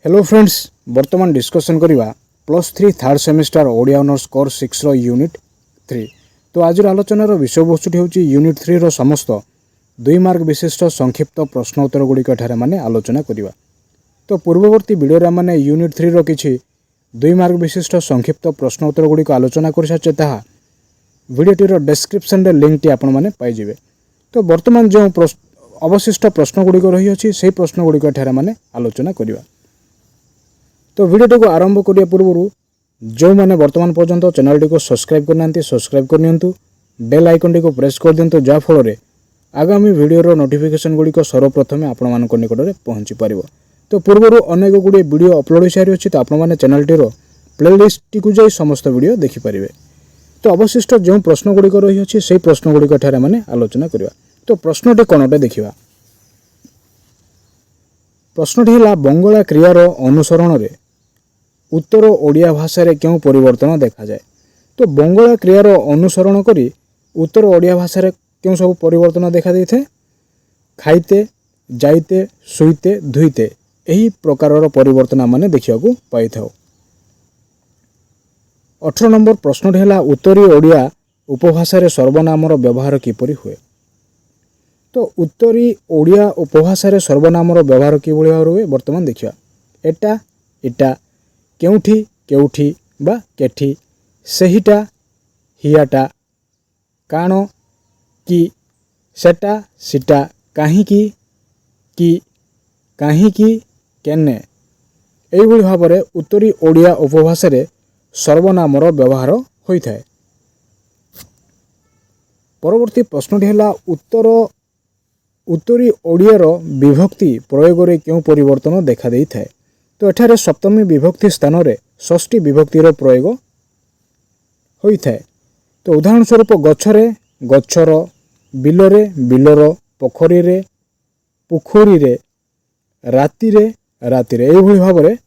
Hello friends, वर्तमान discussion करवा +3 third semester Odia honours course 6 unit 3। तो आज आलोचनार विषय वस्तुटी हूँ यूनिट 3 रो समस्त 2 मार्क विशिष्ट संक्षिप्त प्रश्नोत्तर गुड़िक एठारे माने आलोचना करवा। तो पूर्ववर्ती वीडियो माने यूनिट 3 रो किछि 2 मार्क विशिष्ट संक्षिप्त प्रश्नोत्तर गुड़िक आलोचना कर सारिछे। ताहा वीडियोटीर डिस्क्रिप्शन रे लिंक टी आपण माने पाई जिवे। तो वर्तमान जो अवशिष्ट प्रश्न गुड़िक रही अछि सेही प्रश्न गुड़िक एठारे माने आलोचना करवा। तो वीडियो को आरंभ करिया पूर्व जो मैंने वर्तमान पर्यंत चैनल टी को सब्सक्राइब करना सब्सक्राइब करनियंतु, बेल आइकन टी को प्रेस कर दियंतु जा फल आगामी वीडियो नोटिफिकेशन गुड़िक सर्वप्रथम आपण मान निकट में पहुँची पार। तो पूर्व अनेक गुड़े वीडियो अपलोड हो सारी अच्छी। तो आपने चैनल टीर प्लेलिस्ट टी को जाई समस्त वीडियो देखिपारे। तो अवशिष्ट जो प्रश्न गुड़िक रही अच्छी से प्रश्न गुड़िक एठारे माने आलोचना करवा। तो प्रश्नटी कौनटे देखा। प्रश्नटी है बंगला क्रियार अनुसरण रे उत्तर ओडिया भाषा रे क्यों परिवर्तन देखा जाए। तो बंगला क्रियार अनुसरण करी उत्तर ओडिया भाषा रे क्यों सब परिवर्तन देखा देथे। खाइते, जाइते, सुइते, धुइते यही प्रकार परिवर्तन माने देखा पाई था। 18 नंबर प्रश्न है उत्तरी ओडिया उपभाषा रे सर्वनामर व्यवहार किपरि हुए। तो उत्तरी ओडिया उपभाषा रे सर्वनामर व्यवहार कि भाव हुए वर्तमान देखा। एटा, इटा, केउठी, केउठी बा केठी, सेहिटा, हियाटा, काण, कि, सेटा, सिटा, काहींकी, कि, काहींकी, केने एही भाव में उत्तरी ओडिया उपभाषा रे सर्वनामर व्यवहार होता है। परवर्ती प्रश्नटी है उत्तरी ओडियार विभक्ति प्रयोग रे क्यों परिवर्तन देखा देई थाए। तो एठारे सप्तमी विभक्ति स्थान रे षष्ठी विभक्तिर प्रयोग होता है। तो उदाहरण स्वरूप गछरे गछर, बिलरे बिलर, पोखरी रे पुखरी रे, राति रे राति रे एही भाव में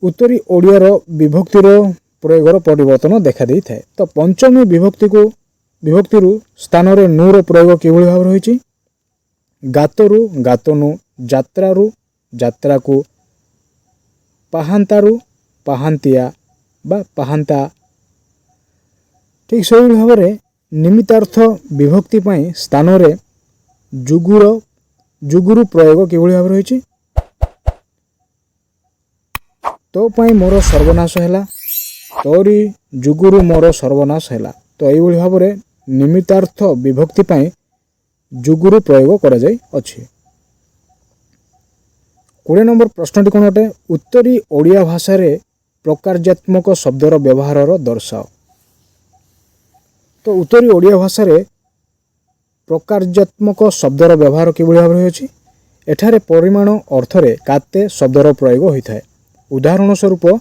उत्तरी ओडियार विभक्तिर प्रयोगर परिवर्तन देखा देई थाए। तो पंचमी विभक्तिरु स्थान रे नूर प्रयोग किभଳି भाव रही। गातरु गातनु, जात्रारु जात्राकु, पाहांतारु पाहांतिया बा पाहांता। ठीक से भाव में निमित्तार्थ विभक्ति पाई स्थान रे जुगुरु प्रयोग किभଳି भाव रही। तो पाई मोर सर्वनाश हैला, तोरी जुगुरु मोर सर्वनाश हैला। तो यही भाव में निमित्तार्थ विभक्ति पाई जुगुरु प्रयोग करा जाय अछि। 20 नंबर प्रश्नटी कौन अटे। उत्तरी ओडिया भाषा रे प्रकारजात्मक शब्दर व्यवहार दर्शाओ। तो उत्तरी ओडिया भाषा रे प्रकारजात्मक शब्दर व्यवहार किभଳି भाव रही। एठारे परिमाण अर्थरे काते शब्दर प्रयोग होता है। उदाहरण स्वरूप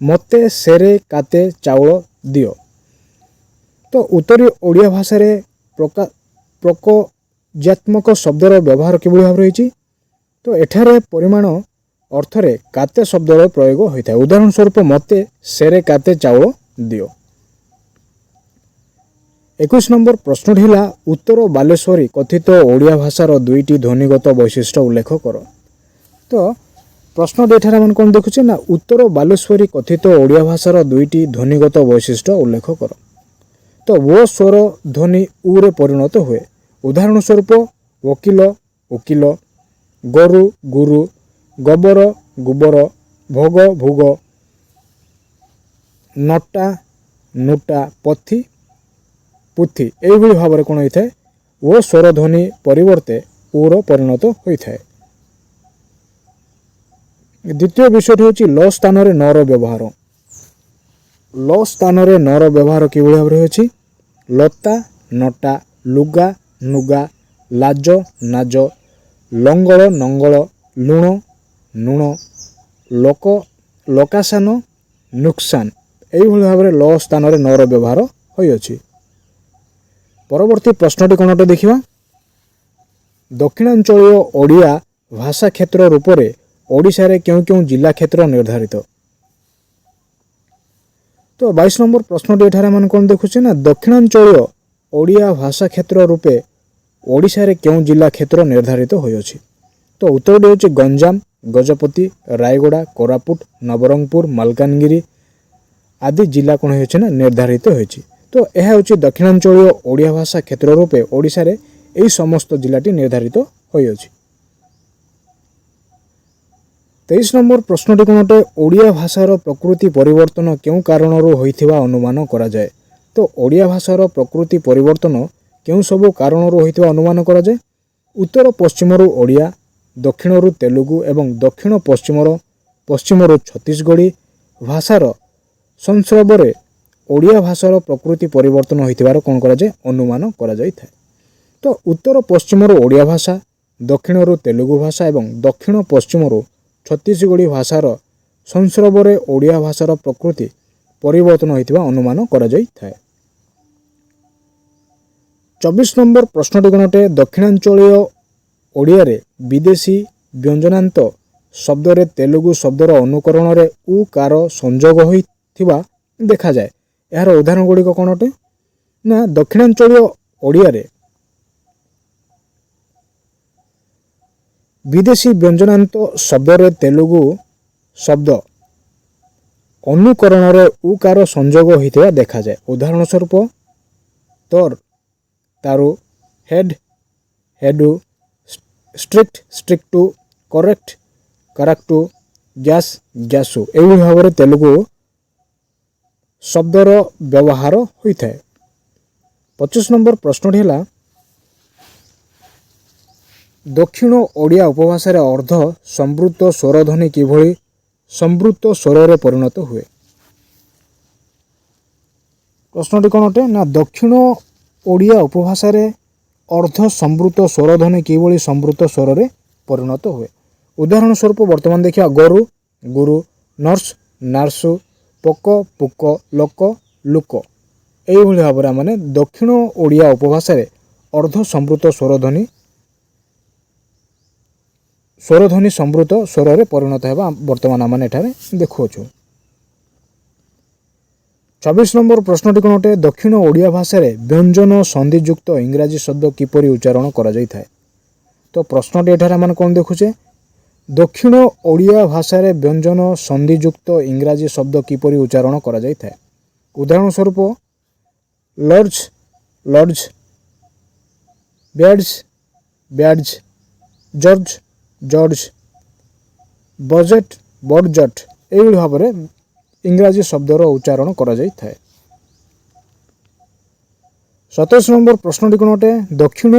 मते सेरे काते चाउल दियो। तो उत्तरी ओडिया भाषा रे प्रकारजात्मक शब्दर व्यवहार किभଳି भाव रही। तो एठारे परिमाण अर्थरे काते शब्दर प्रयोग होता है। उदाहरण स्वरूप मते सेरे काते चाउल दियो। 21 नंबर प्रश्न है उत्तर बालेश्वरी कथित ओडिया भाषार दुईटी ध्वनिगत वैशिष्ट्य उल्लेख कर। तो प्रश्न एठारे मन कौन देखुचे ना उत्तर बालेश्वरी कथित ओडिया भाषार दुईटी ध्वनिगत वैशिष्ट्य उल्लेख कर। तो वो स्वर ध्वनि उ रे परिणत हुए। उदाहरण स्वरूप वकील उकिल, गोरु गुरु, गोबर गुबर, भोग भोग, नटा नुटा, पथी पुथी एही भाव में कौन होता है वो स्वर ध्वनि परिवर्ते उर परिणत होता है। द्वितीय विषय हूँ ल स्थान रे न रो व्यवहार। ल स्थान रे न रो व्यवहार किभଳି भाव रही। लता नटा, लुगा नुगा, लाज नाज, लंगल नंगल, लुण नुण, लोक लोकासान नुकसान एही भाव में ल स्थान रे न रो व्यवहार होइअछि। परवर्ती प्रश्नटी कौन अटे देखिबा। दक्षिणांचलीय ओडिया भाषा क्षेत्र रूप में ओडिशा रे क्यों क्यों जिला क्षेत्र निर्धारित। तो 22 नंबर प्रश्नटी एठारे मन कौन देखुचे ना दक्षिणांचलीय ओडिया भाषा क्षेत्र रूपे ओडिशा रे क्यों जिला क्षेत्र निर्धारित होइअछि। तो उत्तरटी होची गंजाम, गजपति, रायगड़ा, कोरापुट, नवरंगपुर, मालकानगिरी आदि जिला कौन होइछि ना निर्धारित होइछि। तो यह होची दक्षिणांचलीय ओडिया भाषा क्षेत्र रूपे ओडिशा रे एही समस्त जिलाटी निर्धारित होइछि। 23 नंबर प्रश्नटी कौन अटे ओडिया भाषार प्रकृति परिवर्तन केउ कारणरू होइथिबा अनुमान करा जाए। तो ओडिया भाषार प्रकृति परिवर्तन केउ सब कारणरू होइथिबा अनुमान करा जाए। उत्तर पश्चिमरू ओडिया, दक्षिणरू तेलुगु एवं दक्षिण पश्चिमरू छत्तीसगढ़ी भाषार संस्रवरे ओडिया भाषार प्रकृति परिवर्तन होइथिबार कोन करा जाए अनुमान करा जाइଥାଏ। तो उत्तर पश्चिमरू ओडिया भाषा, दक्षिणरू तेलुगु भाषा एवं दक्षिण पश्चिमरू छत्तीसगढ़ी भाषार संस्रवरे ओडिया भाषार प्रकृति परिवर्तन होइथिबा अनुमान करा जाइଥାଏ। 24 नंबर प्रश्नटी कोन अटे दक्षिणांचलीय ओडिया रे विदेशी व्यंजनांत शब्द रे तेलुगु शब्दर अनुकरण रे उकार संयोग होइथिबा देखा जाए। यार उदाहरण गुड़िक कौन अटे ना दक्षिणांचलीय ओडिया रे विदेशी व्यंजनांत शब्द रे तेलुगु शब्द अनुकरण रे उकार संयोग होइथिबा देखा जाए। उदाहरण स्वरूप तोर, तारु, हेड, हेडु, स्ट्रिक्ट, स्ट्रिक्टू, करेक्ट, कराक्टू, गैस, गैसु एवं भाव में तेलुगु शब्दर व्यवहार होता है। 25 नंबर प्रश्नटी है दक्षिण ओडिया उपभाषा अर्ध संवृत्त स्वरध्वनि किभଳି संवृत्त स्वर परिणत हुए। प्रश्नटी कौन अटे ना दक्षिण ओडिया उपभाषा अर्ध संवृत्त स्वरध्वनि किभଳି संवृत्त स्वर परिणत हुए। उदाहरण स्वरूप वर्तमान देखिए गोरु, गुरु, नर्स, नार्सु, पोक, पुक, लोक, लुक यही भाव में माने दक्षिण ओडिया उपभाषा अर्ध संवृत्त स्वरध्वनि संवृत्त स्वर परिणत होगा वर्तमान आम देखु। 24 नंबर प्रश्नटी कौन अटे दक्षिण ओडिया भाषा व्यंजन संधियुक्त इंग्राजी शब्द किपरि उच्चारण करा जाइଥାଏ। तो प्रश्नटी एठार आम कौन देखुचे दक्षिण ओडिया भाषा व्यंजन संधियुक्त इंग्राजी शब्द किपरि उच्चारण करा जाइଥାଏ। उदाहरण स्वरूप large, large, beds, beds, George, George, budget, budget यही भाव में इंग्राजी शब्दर उच्चारण करा जाइଥାଏ। 27 नंबर प्रश्नटी कौन अटे दक्षिण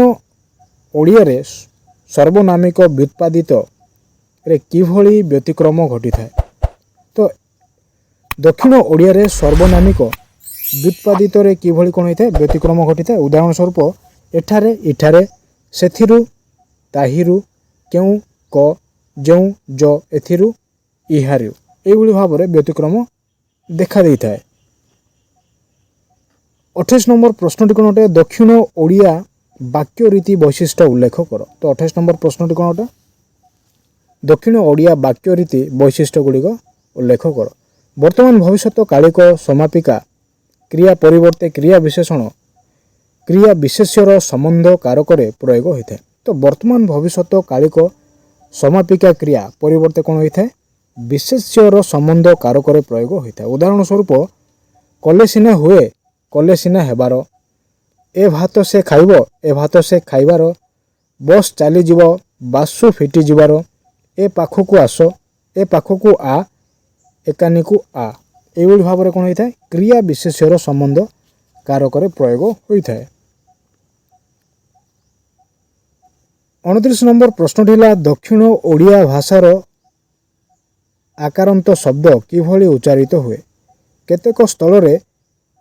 ओडिया रे सर्वनामिक व्युत्पादित रे किभଳି व्यतिक्रम घटी थाए। तो दक्षिण ओडिया रे सर्वनामिक व्युत्पादित रे किभଳି कोन होइଥାଏ व्यतिक्रम घटी थाए। उदाहरण स्वरूप एठारे, इठारे, सेथिरु, ताहिरु, केउ, क, जेउ, ज, एथिरु, इहारु एभଳି भाव में व्यतिक्रम देखा दै थाए। 28 नंबर प्रश्नटी कौन अटे दक्षिण ओडिया वाक्य रीति वैशिष्ट्य उल्लेख कर। तो 28 नंबर प्रश्नटी कौन अटे दक्षिण ओडिया वाक्य रीति वैशिष्ट्य गुड़िक उल्लेख कर। वर्तमान भविष्य कालिक समापिका क्रिया परिवर्ते क्रिया विशेषण क्रिया विशेष्यर संबंध कारक प्रयोग होता है। तो वर्तमान भविष्य कालिक समापिका क्रिया परिवर्ते कौन होता है विशेष्यर संबंध कारक प्रयोग होता है। उदाहरण स्वरूप कले सिना हुए, कले सिना हेबार, ए भात से खाइब, ए भात से खाइबार, बस चली जीव, बासु फिटी जीवार, ए पाखकू आस, ए पाखकू आ, एकानी को आ एभଳି भाव में कौन होता है क्रिया विशेष्यर संबंध कारक प्रयोग होता है। 29 नंबर प्रश्नटी है दक्षिण ओडिया भाषार आकारांत शब्द किभଳି उच्चारित हुए। केतेक स्थल रे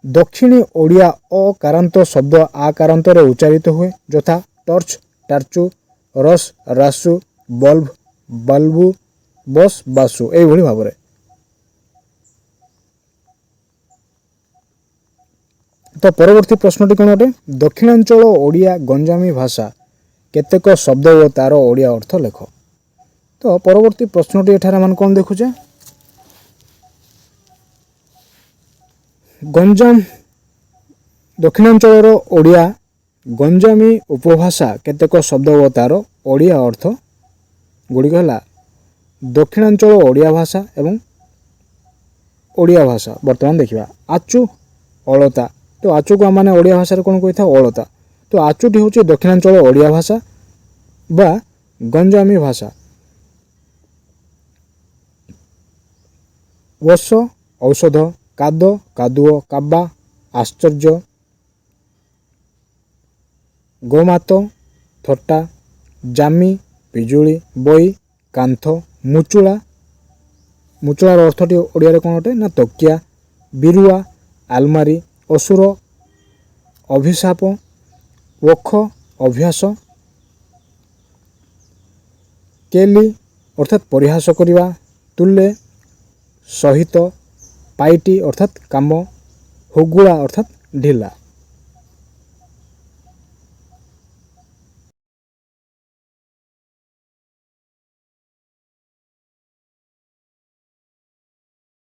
दक्षिणी ओडिया अकारांत शब्द आकारांत रे उच्चारित हुए यथा टर्च, टार्चु, रस, रासु, बल्ब, बल्बु, बस, बासु एभଳି भाव में। तो परवर्ती प्रश्नटी कौन अटे दक्षिणांचल ओडिया गंजामी भाषा केतेक शब्द और तार ओडिया अर्थ लेख। तो परवर्ती प्रश्नटी एठार मान कौन देखुचे गंजाम दक्षिणांचल ओडिया गंजामी उपभाषा केतेक शब्द और तार ओडिया अर्थ ଗୁଡ଼ିକ ହେଲା ଦକ୍ଷିଣାଞ୍ଚଳ ଓଡ଼ିଆ ଭାଷା ଏବଂ ଓଡ଼ିଆ ଭାଷା। ବର୍ତ୍ତମାନ ଦେଖିବା ଆଚୁ ଅଳତା। ତ ଆଚୁକୁ ଆମେ ଓଡ଼ିଆ ଭାଷାରେ କ'ଣ କହିଥାଉ? ଅଳତା। ତ ଆଚୁଟି ହେଉଛି ଦକ୍ଷିଣାଞ୍ଚଳ ଓଡ଼ିଆ ଭାଷା ବା ଗଞ୍ଜାମୀ ଭାଷା। ଓଷ ଔଷଧ, କାଦ କାଦୁଅ, କାବା ଆଶ୍ଚର୍ଯ୍ୟ, ଗୋମାତ ଥଟ୍ଟା, ଜାମି ପିଜୁଳି, ବଇ କାନ୍ଥ, ମୁଚୁଳା। ମୁଚୁଳାର ଅର୍ଥଟି ଓଡ଼ିଆରେ କ'ଣ ଅଟେ ନା ତକିଆ। ବିରୁଆ ଆଲମାରି, ଅସୁର ଅଭିଶାପ, ଓଖ ଅଭ୍ୟାସ, କେଲି ଅର୍ଥାତ୍ ପରିହାସ କରିବା, ତୁଲେ ସହିତ, ପାଇଟି ଅର୍ଥାତ୍ କାମ, ହୁଗୁଳା ଅର୍ଥାତ୍ ଢିଲା।